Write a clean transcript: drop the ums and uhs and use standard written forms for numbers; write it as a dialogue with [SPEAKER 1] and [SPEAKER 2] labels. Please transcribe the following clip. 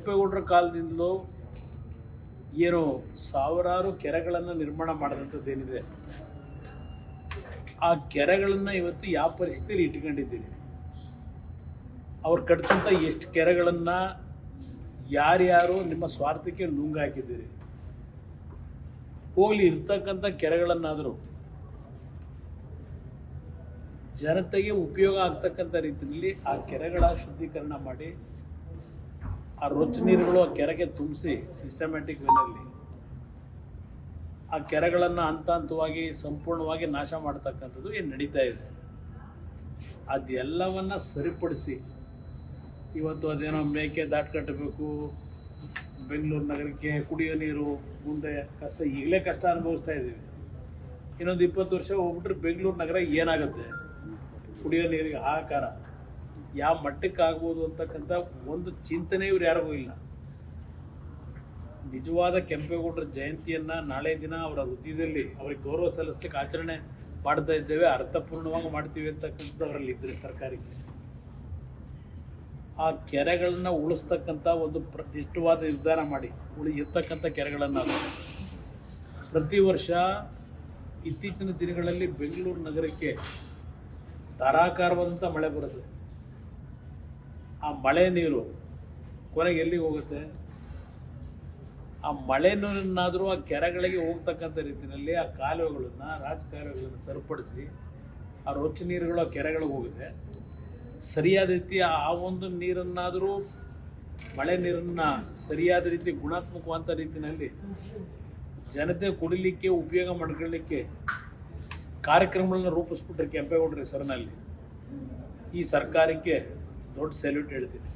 [SPEAKER 1] ಕೆಂಪೇಗೌಡರ ಕಾಲದಿಂದಲೂ ಏನು ಸಾವಿರಾರು ಕೆರೆಗಳನ್ನು ನಿರ್ಮಾಣ ಮಾಡಿದಂಥದ್ದೇನಿದೆ, ಆ ಕೆರೆಗಳನ್ನು ಇವತ್ತು ಯಾವ ಪರಿಸ್ಥಿತಿಯಲ್ಲಿ ಇಟ್ಕೊಂಡಿದ್ದೀರಿ, ಅವ್ರು ಕಟ್ಟಿದಂಥ ಎಷ್ಟು ಕೆರೆಗಳನ್ನು ಯಾರ್ಯಾರು ನಿಮ್ಮ ಸ್ವಾರ್ಥಕ್ಕೆ ನುಂಗಾಕಿದ್ದೀರಿ. ಹೋಗ್ಲಿ, ಇರ್ತಕ್ಕಂಥ ಕೆರೆಗಳನ್ನಾದರೂ ಜನತೆಗೆ ಉಪಯೋಗ ಆಗ್ತಕ್ಕಂಥ ರೀತಿಯಲ್ಲಿ ಆ ಕೆರೆಗಳ ಶುದ್ಧೀಕರಣ ಮಾಡಿ, ಆ ರೊಚ್ಚ ನೀರುಗಳು ಆ ಕೆರೆಗೆ ತುಂಬಿಸಿ ಸಿಸ್ಟಮ್ಯಾಟಿಕ್ ವೇನಲ್ಲಿ ಆ ಕೆರೆಗಳನ್ನು ಹಂತ ಹಂತವಾಗಿ ಸಂಪೂರ್ಣವಾಗಿ ನಾಶ ಮಾಡ್ತಕ್ಕಂಥದ್ದು ಏನು ನಡೀತಾ ಇದೆ. ಅದೆಲ್ಲವನ್ನು ಸರಿಪಡಿಸಿ ಇವತ್ತು ಅದೇನೋ ಮೇಕೆ ದಾಟ್ ಕಟ್ಟಬೇಕು, ಬೆಂಗಳೂರು ನಗರಕ್ಕೆ ಕುಡಿಯೋ ನೀರು ಮುಂದೆ ಕಷ್ಟ, ಈಗಲೇ ಕಷ್ಟ ಅನುಭವಿಸ್ತಾ ಇದ್ದೀವಿ. ಇನ್ನೊಂದು 20 ವರ್ಷ ಹೋಗ್ಬಿಟ್ರೆ ಬೆಂಗಳೂರು ನಗರ ಏನಾಗುತ್ತೆ, ಕುಡಿಯೋ ನೀರಿಗೆ ಹಾಹಾಕಾರ ಯಾವ ಮಟ್ಟಕ್ಕೆ ಆಗ್ಬೋದು ಅಂತಕ್ಕಂಥ ಒಂದು ಚಿಂತನೆ ಇವ್ರು ಯಾರಿಗೂ ಇಲ್ಲ. ನಿಜವಾದ ಕೆಂಪೇಗೌಡರ ಜಯಂತಿಯನ್ನು ನಾಳೆ ದಿನ ಅವರ ವೃತ್ತಿಯಲ್ಲಿ ಅವ್ರಿಗೆ ಗೌರವ ಸಲ್ಲಿಸ್ಲಿಕ್ಕೆ ಆಚರಣೆ ಮಾಡ್ತಾ ಇದ್ದೇವೆ, ಅರ್ಥಪೂರ್ಣವಾಗಿ ಮಾಡ್ತೀವಿ ಅಂತಕ್ಕಂಥದ್ದು ಅವರಲ್ಲಿ ಇದ್ದರೆ ಸರ್ಕಾರಕ್ಕೆ ಆ ಕೆರೆಗಳನ್ನು ಉಳಿಸ್ತಕ್ಕಂಥ ಒಂದು ಪ್ರತಿಷ್ಠವಾದ ನಿರ್ಧಾರ ಮಾಡಿ ಇರ್ತಕ್ಕಂಥ ಕೆರೆಗಳನ್ನು ಪ್ರತಿ ವರ್ಷ ಇತ್ತೀಚಿನ ದಿನಗಳಲ್ಲಿ ಬೆಂಗಳೂರು ನಗರಕ್ಕೆ ಧಾರಾಕಾರವಾದಂಥ ಮಳೆ ಬರುತ್ತೆ. ಆ ಮಳೆ ನೀರು ಕೊನೆಗೆ ಎಲ್ಲಿಗೆ ಹೋಗುತ್ತೆ? ಆ ಮಳೆ ನೀರನ್ನಾದರೂ ಆ ಕೆರೆಗಳಿಗೆ ಹೋಗ್ತಕ್ಕಂಥ ರೀತಿಯಲ್ಲಿ ಆ ಕಾಲುವೆಗಳನ್ನು, ರಾಜಕಾಲುವೆಗಳನ್ನು ಸರಿಪಡಿಸಿ ಆ ರೊಚ್ಚ ನೀರುಗಳು ಆ ಕೆರೆಗಳಿಗೆ ಹೋಗುತ್ತೆ. ಸರಿಯಾದ ರೀತಿ ಆ ಒಂದು ನೀರನ್ನಾದರೂ, ಮಳೆ ನೀರನ್ನು ಸರಿಯಾದ ರೀತಿ ಗುಣಾತ್ಮಕವಾದ ರೀತಿಯಲ್ಲಿ ಜನತೆ ಕುಡಿಲಿಕ್ಕೆ ಉಪಯೋಗ ಮಾಡ್ಕೊಳ್ಳಿಕ್ಕೆ ಕಾರ್ಯಕ್ರಮಗಳನ್ನ ರೂಪಿಸ್ಬಿಟ್ರೆ ಕೆಂಪೇಗೌಡರ ಹೆಸರಿನಲ್ಲಿ ಈ ಸರ್ಕಾರಕ್ಕೆ ದೊಡ್ಡ ಸೆಲ್ಯೂಟ್ ಹೇಳ್ತೀನಿ.